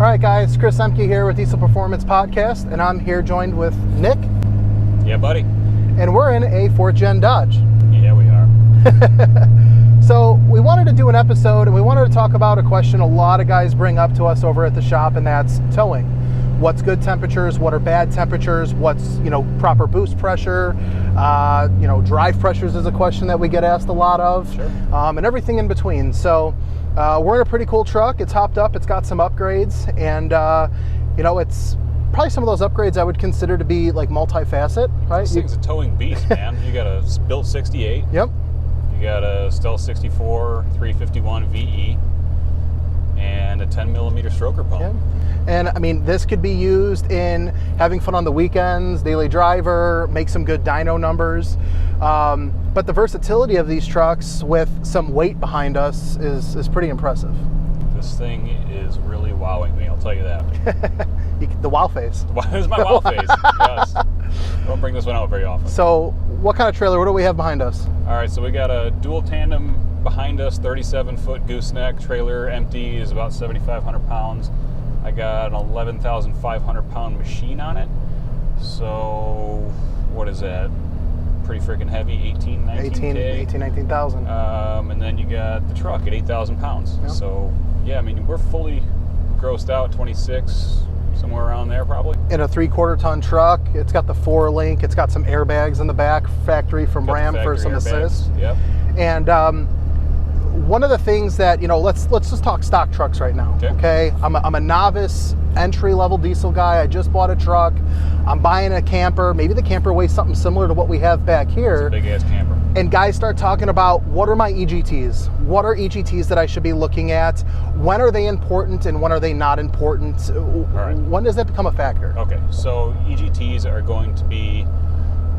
right, guys, Chris Ehmke here with Diesel Performance Podcast, and I'm here joined with Nick. Yeah, buddy. And we're in a 4th Gen Dodge. Yeah, we are. So we wanted to do an episode, and we wanted to talk about a question a lot of guys bring up to us over at the shop, and that's towing. What's good temperatures? What are bad temperatures? What's, proper boost pressure? Drive pressures is a question that we get asked a lot of. Sure. And everything in between. So we're in a pretty cool truck. It's hopped up. It's got some upgrades, and it's probably some of those upgrades I would consider to be like multi-facet, right? This thing's a towing beast, man. You got a built 68. Yep. You got a Stealth 64 351 VE and a 10 millimeter stroker pump. Yep. And I mean, this could be used in having fun on the weekends, daily driver, make some good dyno numbers. But the versatility of these trucks with some weight behind us is pretty impressive. This thing is really wowing me, I'll tell you that. The wow face. It's my wow face, yes. I don't bring this one out very often. So what kind of trailer, what do we have behind us? All right, so we got a dual tandem behind us, 37-foot gooseneck. Trailer empty is about 7,500 pounds. I got an 11,500 pound machine on it. So what is that? Pretty freaking heavy, 19,000. And then you got the truck at 8,000 pounds. Yep. So yeah, I mean, we're fully grossed out, 26, somewhere around there probably. In a 3/4 ton truck. It's got the 4-link. It's got some airbags in the back, factory from Ram for some assist. Yep. And one of the things that, let's just talk stock trucks right now. Okay? I'm a novice entry-level diesel guy. I just bought a truck. I'm buying a camper. Maybe the camper weighs something similar to what we have back here. It's a big-ass camper. And guys start talking about, what are my EGTs? What are EGTs that I should be looking at? When are they important and when are they not important? Right. When does that become a factor? Okay, so EGTs are going to be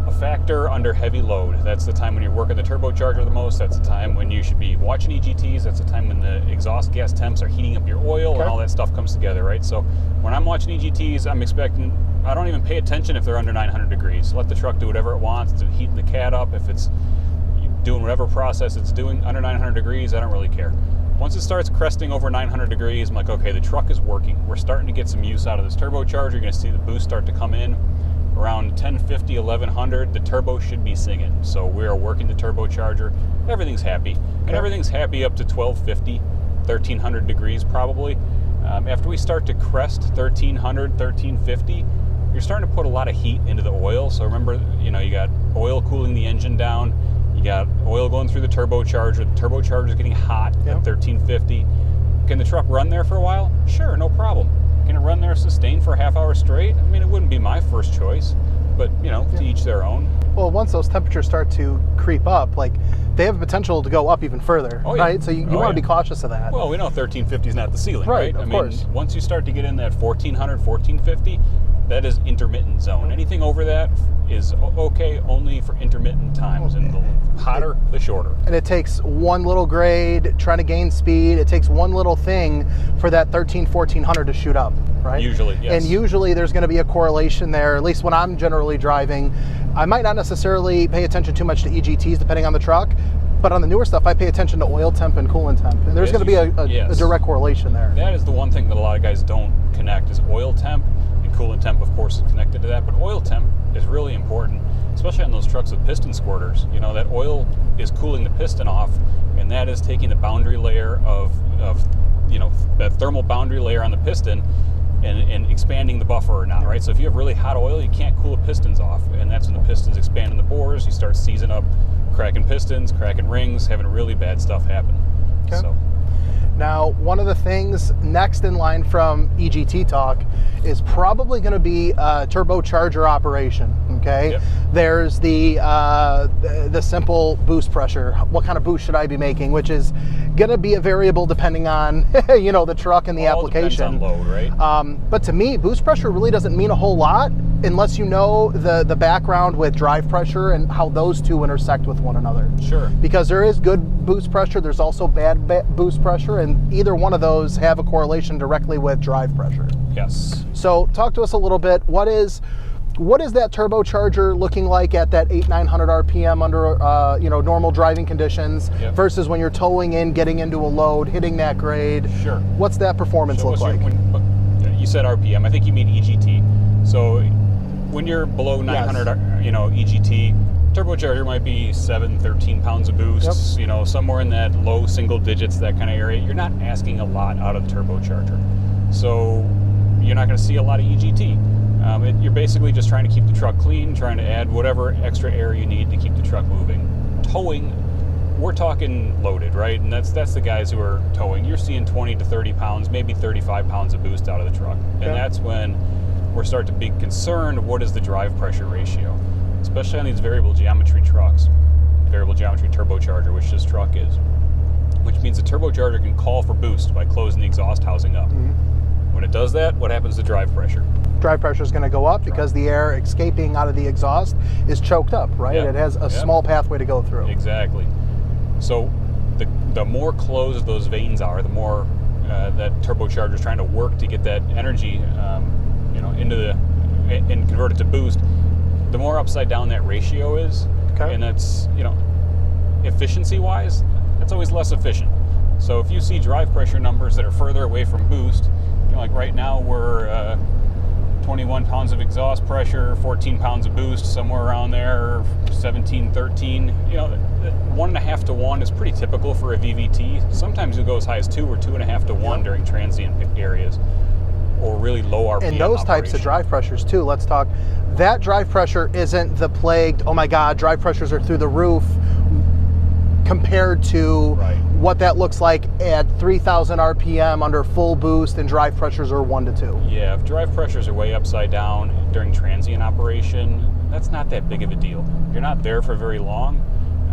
a factor under heavy load. That's the time when you're working the turbocharger the most. That's the time when you should be watching EGTs. That's the time when the exhaust gas temps are heating up your oil and all that stuff comes together, right? So when I'm watching EGTs, I don't even pay attention if they're under 900 degrees. Let the truck do whatever it wants. It's heating the cat up. If it's doing whatever process it's doing under 900 degrees, I don't really care. Once it starts cresting over 900 degrees, I'm like, okay, the truck is working. We're starting to get some use out of this turbocharger. You're gonna see the boost start to come in. Around 1050, 1100, the turbo should be singing. So we are working the turbocharger. Everything's happy. And everything's happy up to 1250, 1300 degrees probably. After we start to crest 1300, 1350, you're starting to put a lot of heat into the oil. So remember, you got oil cooling the engine down. You got oil going through the turbocharger. The turbocharger is getting hot at 1350. Can the truck run there for a while? Sure, no problem. Can it run there sustained for a half hour straight? I mean, it wouldn't be my first choice, but to each their own. Well, once those temperatures start to creep up, like, they have potential to go up even further, right? So you want to be cautious of that. Well, we know 1350 is not the ceiling, right? Of course. Mean, once you start to get in that 1400, 1450, that is intermittent zone. Anything over that is okay only for intermittent times, and the hotter, the shorter. And it takes one little grade, trying to gain speed, it takes one little thing for that 1400 to shoot up, right? Usually, yes. And usually there's going to be a correlation there, at least when I'm generally driving. I might not necessarily pay attention too much to EGTs depending on the truck, but on the newer stuff, I pay attention to oil temp and coolant temp. And there's going to be a direct correlation there. That is the one thing that a lot of guys don't connect, is oil temp. Coolant temp, of course, is connected to that, but oil temp is really important, especially on those trucks with piston squirters. That oil is cooling the piston off, and that is taking the boundary layer of that thermal boundary layer on the piston and expanding the buffer or not, right? So if you have really hot oil, you can't cool the pistons off, and that's when the pistons expand in the bores. You start seizing up, cracking pistons, cracking rings, having really bad stuff happen. Okay. So. Now, one of the things next in line from EGT talk is probably going to be a turbocharger operation, okay? Yep. There's the simple boost pressure. What kind of boost should I be making? Which is going to be a variable depending on, the truck and the application. Depends on load, right? But to me, boost pressure really doesn't mean a whole lot unless you know the background with drive pressure and how those two intersect with one another. Sure. Because there is good boost pressure, there's also bad boost pressure, and either one of those have a correlation directly with drive pressure. Yes. So talk to us a little bit. What is that turbocharger looking like at that 800-900 RPM under normal driving conditions versus when you're towing in, getting into a load, hitting that grade? Sure. What's that performance look like? you said RPM. I think you mean EGT. So when you're below 900, EGT, turbocharger might be 13 pounds of boosts. Yep. Somewhere in that low single digits, that kind of area. You're not asking a lot out of the turbocharger, so you're not going to see a lot of EGT. You're basically just trying to keep the truck clean, trying to add whatever extra air you need to keep the truck moving. Towing, we're talking loaded, right? And that's the guys who are towing. You're seeing 20 to 30 pounds, maybe 35 pounds of boost out of the truck. And that's when we're starting to be concerned, what is the drive pressure ratio? Especially on these variable geometry trucks, variable geometry turbocharger, which this truck is. Which means the turbocharger can call for boost by closing the exhaust housing up. When it does that, what happens to drive pressure? Drive pressure is going to go up because the air escaping out of the exhaust is choked up, right? Yep. It has a small pathway to go through. Exactly. So the more closed those vanes are, the more that turbocharger is trying to work to get that energy, into and convert it to boost. The more upside down that ratio is, and that's efficiency-wise, that's always less efficient. So if you see drive pressure numbers that are further away from boost, like right now we're 21 pounds of exhaust pressure, 14 pounds of boost, somewhere around there, 17, 13. 1.5 to 1 is pretty typical for a VVT. Sometimes it go as high as 2 or 2.5 to 1 during transient areas, or really low RPM. And those types of drive pressures too, let's talk. That drive pressure isn't the plagued, oh my God, drive pressures are through the roof, compared to what that looks like at 3,000 RPM under full boost and drive pressures are 1 to 2. Yeah, if drive pressures are way upside down during transient operation, that's not that big of a deal. You're not there for very long.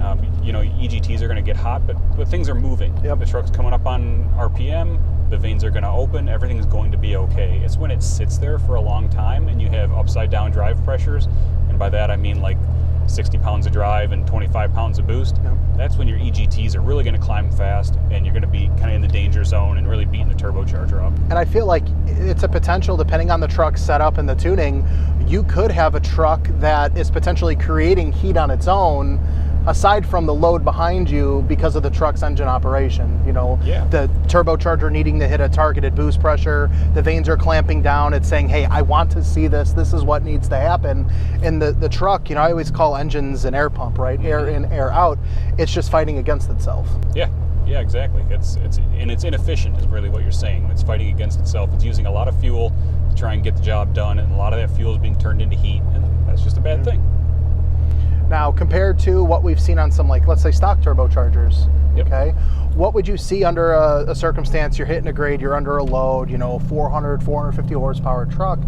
EGTs are going to get hot, but things are moving. The truck's coming up on RPM, the vanes are going to open, everything's going to be okay. It's when it sits there for a long time and you have upside down drive pressures, and by that I mean like 60 pounds of drive and 25 pounds of boost, that's when your EGTs are really going to climb fast and you're going to be kind of in the danger zone and really beating the turbocharger up. And I feel like it's a potential, depending on the truck setup and the tuning, you could have a truck that is potentially creating heat on its own aside from the load behind you because of the truck's engine operation. The turbocharger needing to hit a targeted boost pressure, the vanes are clamping down, it's saying, hey, I want to see this is what needs to happen. And the truck, I always call engines an air pump, right? Air in, air out. It's just fighting against itself. Yeah, exactly. It's inefficient is really what you're saying. It's fighting against itself. It's using a lot of fuel to try and get the job done, and a lot of that fuel is being turned into heat, and that's just a bad thing. Now, compared to what we've seen on some, let's say, stock turbochargers, okay, what would you see under a circumstance you're hitting a grade, you're under a load, 400, 450 horsepower truck?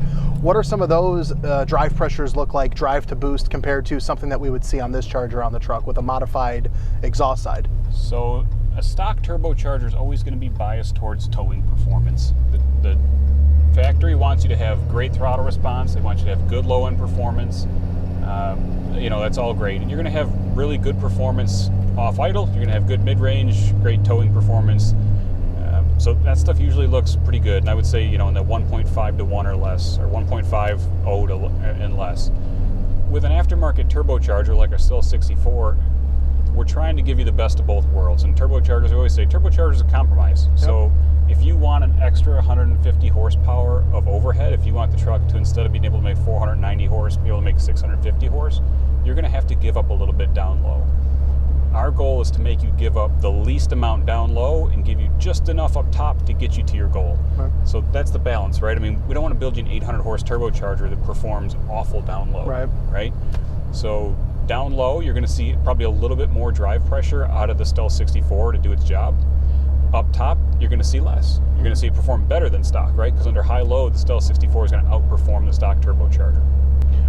What are some of those drive pressures look like, drive to boost, compared to something that we would see on this charger on the truck with a modified exhaust side? So a stock turbocharger is always going to be biased towards towing performance. The factory wants you to have great throttle response. They want you to have good low end performance. That's all great. And you're going to have really good performance off idle. You're going to have good mid-range, great towing performance. So that stuff usually looks pretty good. And I would say, in the 1.5 to 1 or less, or 1.50 to and less. With an aftermarket turbocharger like a Still 64, we're trying to give you the best of both worlds. And turbochargers, we always say, turbochargers is a compromise. So if you want an extra 150 horsepower of overhead, if you want the truck to, instead of being able to make 490 horse, be able to make 650 horse, you're going to have to give up a little bit down low. Our goal is to make you give up the least amount down low and give you just enough up top to get you to your goal. So that's the balance, right? I mean, we don't want to build you an 800 horse turbocharger that performs awful down low, right? So down low, you're going to see probably a little bit more drive pressure out of the Still 64 to do its job. Up top, you're going to see less. You're going to see it perform better than stock, right? Because under high load, the Still 64 is going to outperform the stock turbocharger.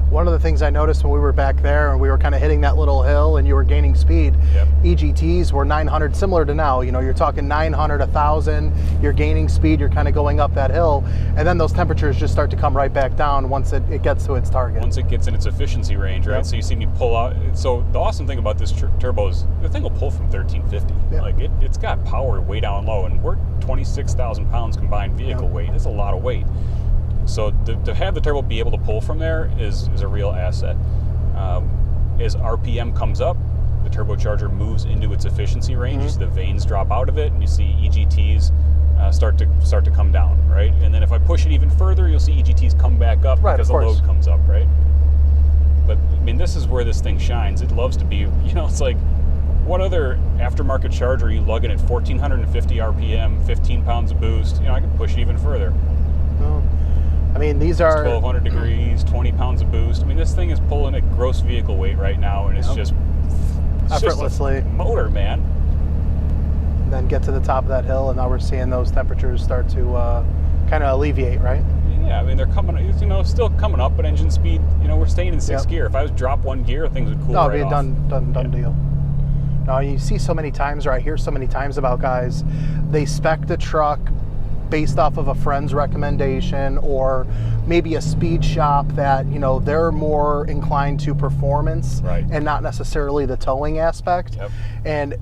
One of the things I noticed when we were back there and we were kind of hitting that little hill and you were gaining speed, EGTs were 900, similar to now. You're talking 900, 1,000, you're gaining speed, you're kind of going up that hill, and then those temperatures just start to come right back down once it gets to its target. Once it gets in its efficiency range, right? So you see me pull out. So the awesome thing about this turbo is the thing will pull from 1350. It's got power way down low, and we're 26,000 pounds combined vehicle weight. That's a lot of weight. So to have the turbo be able to pull from there is a real asset. As RPM comes up, the turbocharger moves into its efficiency range. You see the vanes drop out of it, and you see EGTs start to come down, right? And then if I push it even further, you'll see EGTs come back up because the load comes up, right? But I mean, this is where this thing shines. It loves to be, it's like, what other aftermarket charger are you lugging at 1,450 RPM, 15 pounds of boost? I can push it even further. Well, I mean, these are 1,200 degrees, 20 pounds of boost. I mean, this thing is pulling at gross vehicle weight right now, and it's just effortlessly. Just a motor, man. And then get to the top of that hill, and now we're seeing those temperatures start to kind of alleviate, right? Yeah, I mean, they're coming, still coming up, but engine speed, we're staying in 6th gear. If I was to drop 1 gear, things would cool right off. No, it'd be a done deal. Now, you see so many times, or I hear so many times about guys, they spec the truck based off of a friend's recommendation or maybe a speed shop that, they're more inclined to performance and not necessarily the towing aspect. Yep. And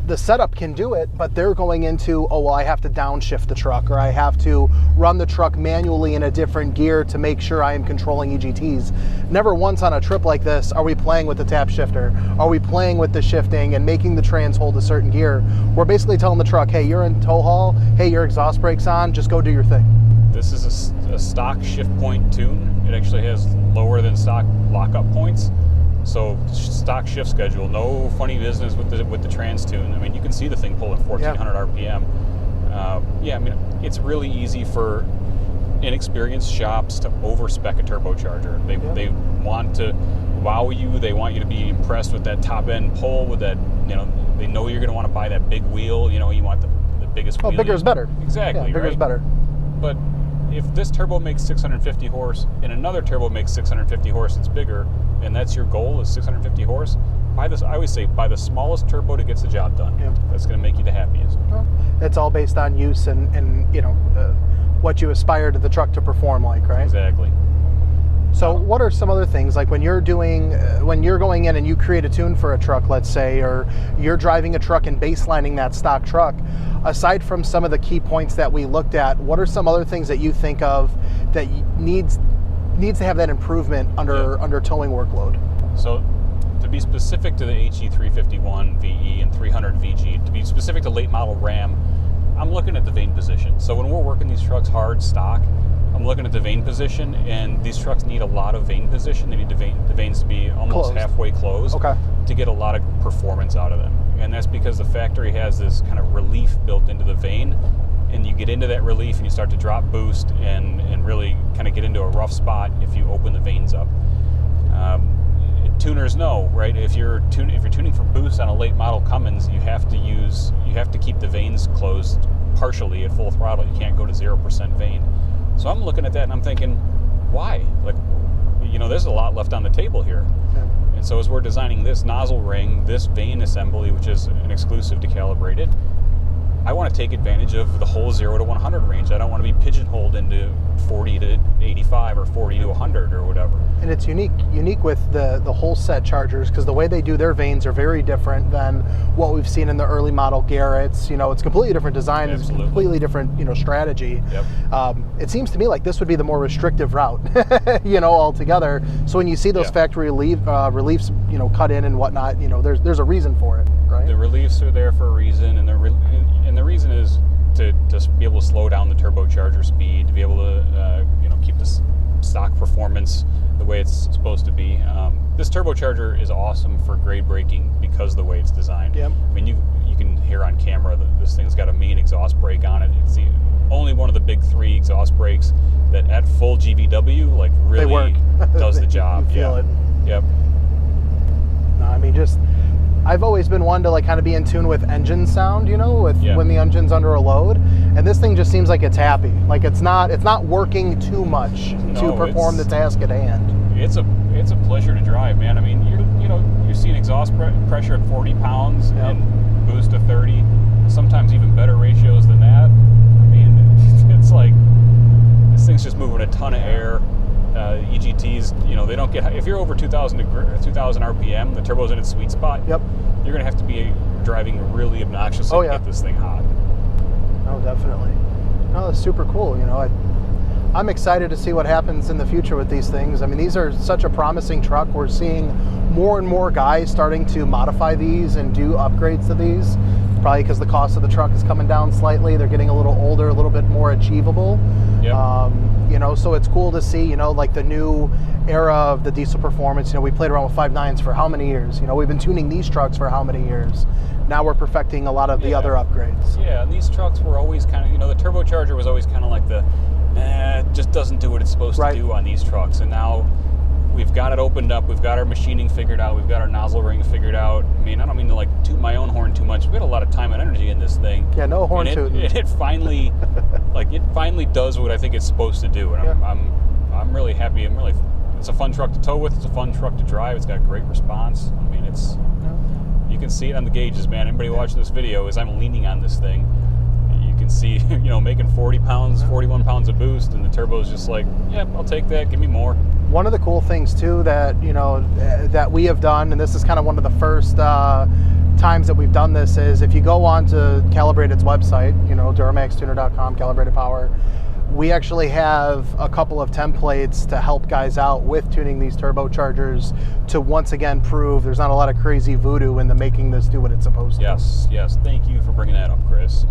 the setup can do it, but they're going into, I have to downshift the truck, or I have to run the truck manually in a different gear to make sure I am controlling EGTs. Never once on a trip like this are we playing with the tap shifter. Are we playing with the shifting and making the trans hold a certain gear? We're basically telling the truck, hey, you're in tow haul, hey, your exhaust brake's on, just go do your thing. This is a stock shift point tune. It actually has lower than stock lockup points. So stock shift schedule, no funny business with the trans tune. I mean, you can see the thing pulling 1,400 RPM. I mean, it's really easy for inexperienced shops to over-spec a turbocharger. They want to wow you. They want you to be impressed with that top-end pull, with that, they know you're going to want to buy that big wheel. You want the biggest wheel. Bigger is better. Exactly, yeah, bigger is better. But if this turbo makes 650 horse and another turbo makes 650 horse, it's bigger, and that's your goal is 650 horse, I always say buy the smallest turbo that gets the job done. Yeah. That's going to make you the happiest. Well, it's all based on use and what you aspire to the truck to perform like, right? Exactly. So what are some other things, like when you're going in and you create a tune for a truck, let's say, or you're driving a truck and baselining that stock truck, aside from some of the key points that we looked at, what are some other things that you think of that needs to have that improvement under towing workload? So to be specific to the HE351 VE and 300 VG, to be specific to late model Ram, I'm looking at the vane position. So when we're working these trucks hard stock, I'm looking at the vane position, and these trucks need a lot of vane position. They need the vanes to be almost halfway closed to get a lot of performance out of them. And that's because the factory has this kind of relief built into the vane, and you get into that relief and you start to drop boost and really kind of get into a rough spot if you open the vanes up. Tuners know, right? If you're tuning for boost on a late model Cummins, you have to keep the vanes closed partially at full throttle. You can't go to 0% vane. So I'm looking at that and I'm thinking, why? Like, there's a lot left on the table here. Yeah. And so as we're designing this nozzle ring, this vane assembly, which is an exclusive to Calibrated, I want to take advantage of the whole 0 to 100 range. I don't want to be pigeonholed into 40 to 85 or 40 to 100 or whatever. And it's unique with the whole set chargers, because the way they do their vanes are very different than what we've seen in the early model Garretts. It's completely different design. Absolutely. It's completely different, strategy. Yep. It seems to me like this would be the more restrictive route, altogether. So when you see those factory reliefs, cut in and whatnot, there's a reason for it, right? The reliefs are there for a reason, and the reason is to be able to slow down the turbocharger speed, to be able to keep the stock performance the way it's supposed to be. This turbocharger is awesome for grade braking because of the way it's designed. Yep. I mean, you can hear on camera that this thing's got a mean exhaust brake on it. It's the only one of the big 3 exhaust brakes that at full GVW really does the job. You feel it. Yep. No, I mean, I've always been one to kind of be in tune with engine sound, when the engine's under a load, and this thing just seems like it's happy. Like it's not working too much to perform the task at hand. It's a pleasure to drive, man. I mean, you're seeing exhaust pressure at 40 pounds and boost to 30, sometimes even better ratios than that. I mean, it's like this thing's just moving a ton of air. EGTs, they don't get high. If you're over 2,000 RPM, the turbo's in its sweet spot. Yep. You're going to have to be driving really obnoxiously to get this thing hot. Oh, definitely. No, that's super cool. I'm excited to see what happens in the future with these things. I mean, these are such a promising truck. We're seeing more and more guys starting to modify these and do upgrades to these probably because the cost of the truck is coming down slightly. They're getting a little older, a little bit more achievable. Yep. You know, so it's cool to see, you know, like the new era of the diesel performance. You know, we played around with 5.9s for how many years? You know, we've been tuning these trucks for how many years? Now we're perfecting a lot of the other upgrades. Yeah, and these trucks were always kind of, you know, the turbocharger was always kind of like it just doesn't do what it's supposed to do on these trucks. And now we've got it opened up. We've got our machining figured out. We've got our nozzle ring figured out. I mean, I don't mean to like toot my own horn too much. We had a lot of time and energy in this thing. Yeah, no horn tooting. It finally, it finally does what I think it's supposed to do. And I'm really happy. It's a fun truck to tow with. It's a fun truck to drive. It's got great response. I mean, you can see it on the gauges, man. Anybody watching this video, as I'm leaning on this thing, you can see, you know, making 40 pounds, 41 pounds of boost, and the turbo's just like, yep, I'll take that. Give me more. One of the cool things too that, you know, that we have done, and this is kind of one of the first times that we've done this, is if you go on to Calibrated's website, you know, DuramaxTuner.com, Calibrated Power, we actually have a couple of templates to help guys out with tuning these turbochargers to once again prove there's not a lot of crazy voodoo in the making this do what it's supposed to. Yes. Thank you for bringing that up, Chris.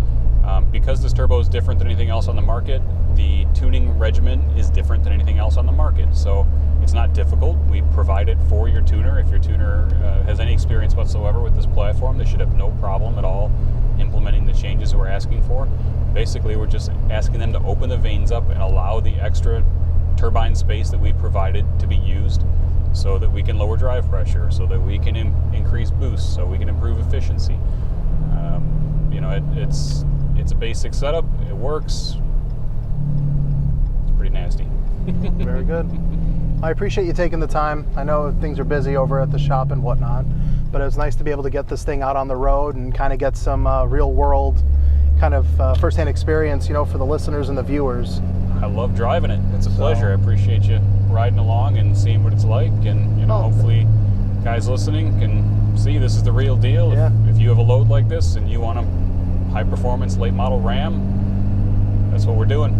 Because this turbo is different than anything else on the market, the tuning regimen is different than anything else on the market. So it's not difficult. We provide it for your tuner. If your tuner has any experience whatsoever with this platform, they should have no problem at all implementing the changes we're asking for. Basically, we're just asking them to open the vanes up and allow the extra turbine space that we provided to be used so that we can lower drive pressure, so that we can increase boost, so we can improve efficiency. You know, it's a basic setup. It works. It's pretty nasty. Very good. I appreciate you taking the time. I know things are busy over at the shop and whatnot, but it was nice to be able to get this thing out on the road and kind of get some real world kind of firsthand experience, you know, for the listeners and the viewers. I love driving it. It's a pleasure. I appreciate you riding along and seeing what it's like, and you know, hopefully guys listening can see this is the real deal. Yeah. If you have a load like this and you want a high performance late model Ram, that's what we're doing.